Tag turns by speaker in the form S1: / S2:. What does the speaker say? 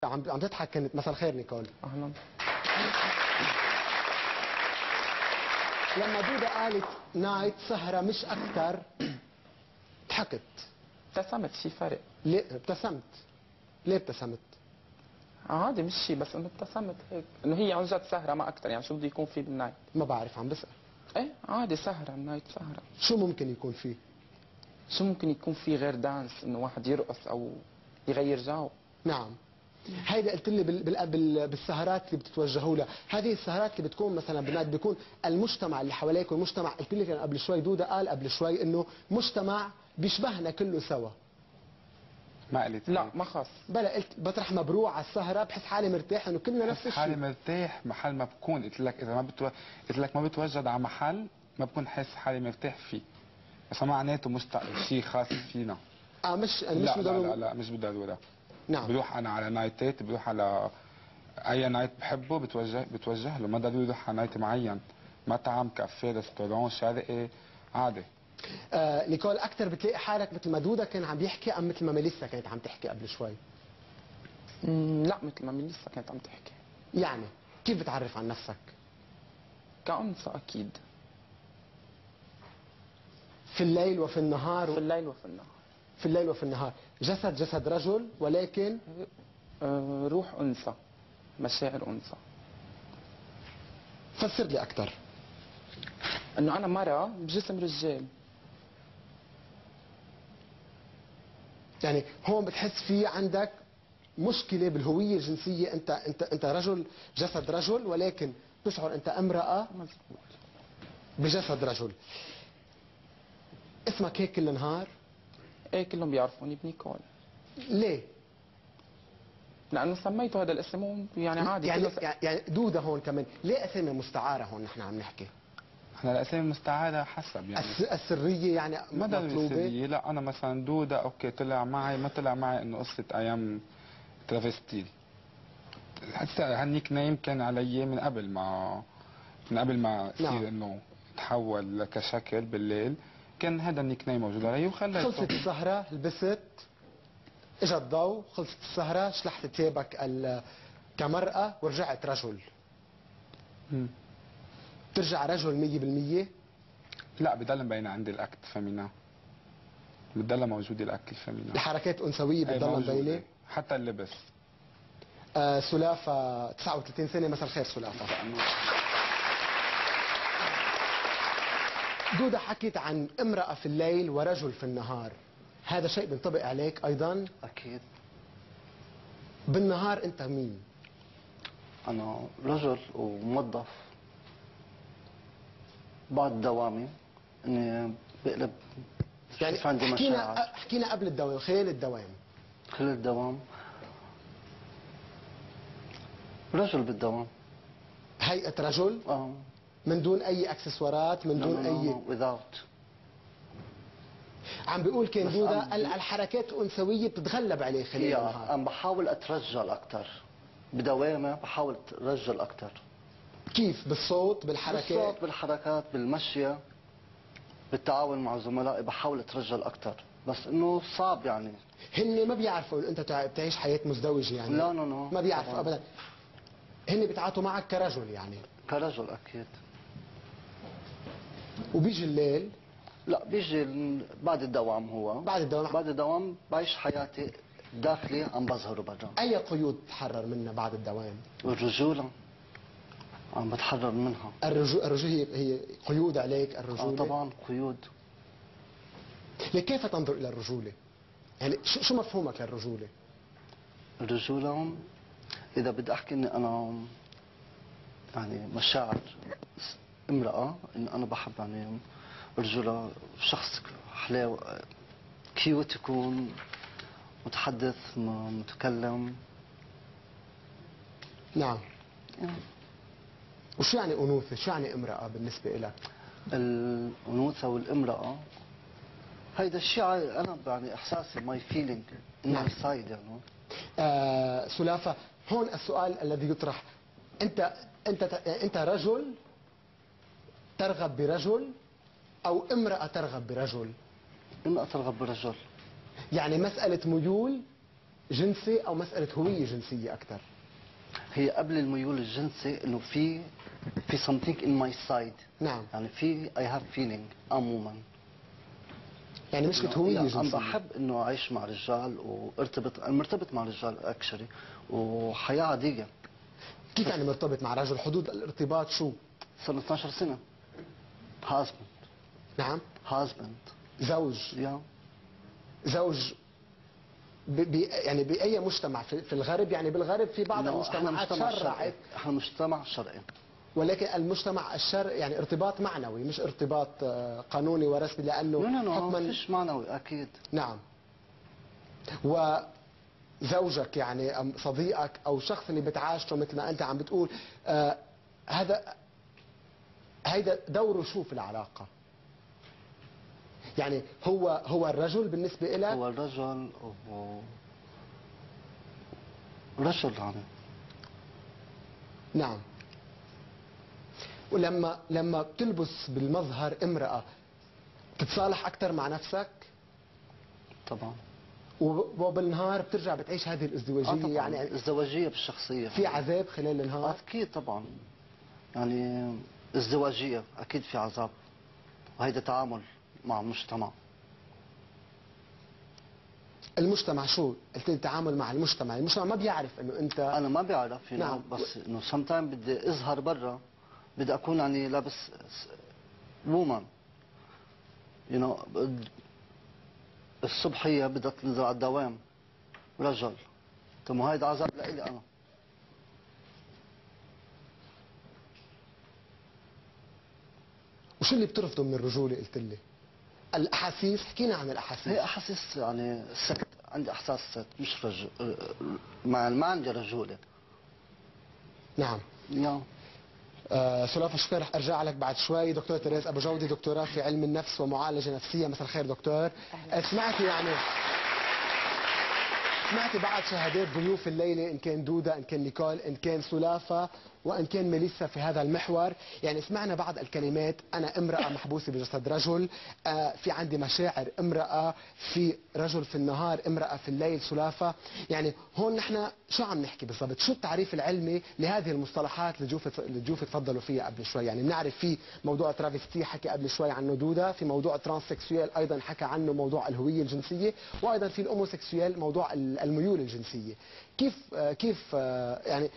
S1: عم تضحك كنت. مساء الخير نيكول.
S2: اهلا.
S1: لما دودة قالت نايت سهرة مش أكثر ضحكت.
S2: ابتسمت، في فرق.
S1: ليه ابتسمت؟ ليه ابتسمت؟
S2: عادي مش شيء، بس انه ابتسمت هيك، انه هي عن جد سهره ما اكثر، يعني شو بده يكون في بالنايت؟
S1: ما بعرف، عم بسأل.
S2: ايه عادي سهره، النايت سهره.
S1: شو ممكن يكون فيه؟
S2: شو ممكن يكون في غير دانس، انه واحد يرقص او يغير جو؟
S1: نعم. هيدا قلت لي بالسهرات اللي بتتوجهوا لها، هذه السهرات اللي بتكون مثلا بالنايت بيكون المجتمع اللي حواليك والمجتمع، قلت لي كان قبل شوي دودة قال قبل شوي انه مجتمع بيشبهنا كله سوا.
S3: ما قلت
S2: لا
S3: هيك.
S2: ما خص.
S1: بلا قلت بطرح ما بروح على السهرة بحس حالي مرتاح انه كلنا نفس
S3: بحس
S1: الشيء.
S3: حالي مرتاح محل ما بكون. قلت لك اذا قلت لك ما بتوجد على محل ما بكون حاسس حالي مرتاح فيه، بس ما معناته شيء خاص فينا.
S1: مش انا
S3: لا
S1: مش
S3: لا لا لا مش بالضروره.
S1: نعم.
S3: بروح انا على نايتات، بروح على اي نايت بحبه بتوجه له، ما ضروري يروح على نايت معين، مطعم كافيه ريستوران شرقي عادي.
S1: نيكول، اكثر بتلاقي حالك مثل ما دودة كان عم يحكي ام مثل ما ميليسا كانت عم تحكي قبل شوي؟
S2: لا مثل ما ميليسا كانت عم تحكي.
S1: يعني كيف بتعرف عن نفسك؟
S2: كأنثى اكيد.
S1: في الليل وفي النهار
S2: في الليل وفي النهار.
S1: في الليل وفي النهار، جسد رجل ولكن
S2: روح انثى، مشاعر انثى.
S1: فسر لي اكثر.
S2: انه انا مرة بجسم رجال.
S1: يعني هون بتحس في عندك مشكلة بالهوية الجنسية، انت رجل، جسد رجل، ولكن تشعر انت امرأة
S2: مزبوط.
S1: بجسد رجل. اسمك هيك كل نهار؟
S2: ايه كلهم بيعرفوني بنيكول.
S1: ليه؟
S2: لانه سميته هذا الاسم يعني عادي.
S1: يعني دودة هون كمان، ليه اسامي مستعارة هون نحن عم نحكي؟
S3: احنا الاسامي المستعارة حسب يعني
S1: السرية يعني
S3: ما ضروري
S1: مطلوبة؟
S3: سرية. لا انا مثلا دودة اوكي طلع معي، ما طلع معي انه قصة ايام ترافستيل. حتى هالنيك نيم كان علي من قبل ما
S1: نعم.
S3: يصير انه تحول كشكل بالليل، كان هذا النيك نيم موجود علي وخليته.
S1: خلصت السهرة، لبست، اجى الضوء، خلصت السهرة، شلحت ثيابك كمرأة ورجعت رجل. ترجع رجل 100%؟
S3: لا بضل مبين عندي الاكت فيمينا، بتضل موجودة الاكت الفيمينا،
S1: الحركات أنثوية بتضلها مبينة.
S3: حتى اللبس.
S1: سلافة 39 سنة. مساء الخير سلافة. دودة حكيت عن امرأة في الليل ورجل في النهار، هذا شيء بينطبق عليك أيضا؟
S4: أكيد.
S1: بالنهار أنت مين؟
S4: أنا رجل وموظف. بعد دوامي إني بقلب
S1: يعني
S4: عندي مشاعر.
S1: حكينا قبل الدوام، خلال الدوام.
S4: خلال الدوام رجل بالدوام.
S1: هيئة رجل؟ من دون أي أكسسوارات، من دون أي
S4: without.
S1: عم بيقول كان دودة الحركات الأنثوية بتتغلب عليه خلال النهار.
S4: عم بحاول أترجل أكثر بدوامي، بحاول أترجل أكثر.
S1: كيف؟ بالصوت، بالحركات؟
S4: بالصوت، بالحركات، بالمشية، بالتعاون مع زملائي، بحاول أترجل أكثر، بس إنه صعب يعني.
S1: هن ما بيعرفوا إنه أنت بتعيش حياة مزدوجة يعني؟
S4: لا
S1: ما بيعرفوا أبدا. هن بيتعاطوا معك كرجل يعني؟
S4: كرجل أكيد.
S1: وبيجي الليل؟
S4: لا بيجي بعد الدوام. هو بعد الدوام بعيش حياتي داخلي، عم بظهر برا.
S1: أي قيود تحرر منها بعد الدوام؟
S4: الرجولة عم بتحرر منها.
S1: الرجولة هي قيود عليك الرجولة؟
S4: طبعا قيود.
S1: كيف تنظر إلى الرجولة؟ يعني شو مفهومك للرجولة؟
S4: الرجولة إذا بدي أحكي إني أنا يعني مشاعر امرأة، إن أنا بحب يعني رجولة، شخص حلو كيوت، يكون متحدث متكلم.
S1: نعم. وشو يعني أنوثة؟ شو يعني امرأة بالنسبة لك؟
S4: الأنوثة والامرأة هيدا الشيء أنا يعني إحساسي، ماي فيلينج ماي سايد يعني.
S1: سلافة، هون السؤال الذي يطرح، أنت رجل ترغب برجل أو امرأة ترغب برجل؟
S4: امرأة ترغب برجل.
S1: يعني مسألة ميول جنسي او مساله هويه جنسيه اكثر؟
S4: هي قبل الميول الجنسي انه في something in my side.
S1: نعم.
S4: يعني في I have feeling عموما.
S1: يعني مشكله هويه
S4: أنا
S1: جنسيه.
S4: بحب انه اعيش مع رجال مرتبط مع رجال اكشلي وحياه عاديه.
S1: كيف يعني مرتبط مع رجل؟ حدود الارتباط شو؟
S4: صار 12 سنه. هازبند.
S1: نعم.
S4: هازبند.
S1: زوج.
S4: يا
S1: زوج يعني باي مجتمع في الغرب؟ يعني بالغرب في بعض المجتمعات شرعت.
S4: احنا مجتمع شرعي.
S1: ولكن المجتمع الشرعي يعني ارتباط معنوي مش ارتباط قانوني ورسمي، لانه
S4: حكما فيش معنوي اكيد.
S1: نعم. وزوجك يعني أم صديقك او الشخص اللي بتعاشره مثل ما انت عم بتقول، هيدا دوره شو في العلاقه؟ يعني هو الرجل بالنسبه لك؟
S4: هو الرجل رجل يعني.
S1: نعم. ولما بتلبس بالمظهر امرأة بتتصالح أكثر مع نفسك؟
S4: طبعا.
S1: وبالنهار بترجع بتعيش هذه الازدواجية؟
S4: طبعا.
S1: يعني
S4: ازدواجية بالشخصية.
S1: في عذاب خلال النهار؟
S4: أكيد طبعا. يعني ازدواجية أكيد في عذاب، وهيدا تعامل مع المجتمع.
S1: المجتمع شو؟ قلت لي التعامل مع المجتمع ما بيعرف انه انت.
S4: انا ما بيعرف
S1: نعم.
S4: بس انه سم تايم بدي اظهر برا، بدي اكون يعني لابس وومن الصبحيه بدها تنزل على الدوام رجل. طب ما هيدا عذاب لإلي انا.
S1: وشو اللي بترفضه من الرجولة قلت لي؟ الاحاسيس، حكينا عن الاحاسيس.
S4: هي احاسيس يعني سكت، عندي احساس ست مش رجل، ما عندي رجوله.
S1: نعم.
S4: يا
S1: سلافة شكرا، رح ارجع لك بعد شوي. دكتور تريز ابو جودي، دكتوراه في علم النفس ومعالجه نفسيه. مساء الخير دكتور. سمعتي بعض شهادات ضيوف الليله، ان كان دودا، ان كان نيكول، ان كان سلافة، وان كان ميليسا في هذا المحور. يعني سمعنا بعض الكلمات: انا امراه محبوسه بجسد رجل، في عندي مشاعر امراه، في رجل في النهار، امراه في الليل، سلافة. يعني هون نحن شو عم نحكي بالضبط؟ شو التعريف العلمي لهذه المصطلحات اللي الجوفة تفضلوا فيها قبل شوي؟ يعني بنعرف في موضوع ترافيستي حكي قبل شوي عنه دودا، في موضوع ترانسكسويل ايضا حكى عنه موضوع الهويه الجنسيه، وايضا في الهوموسيكسويل موضوع الميول الجنسيه. كيف يعني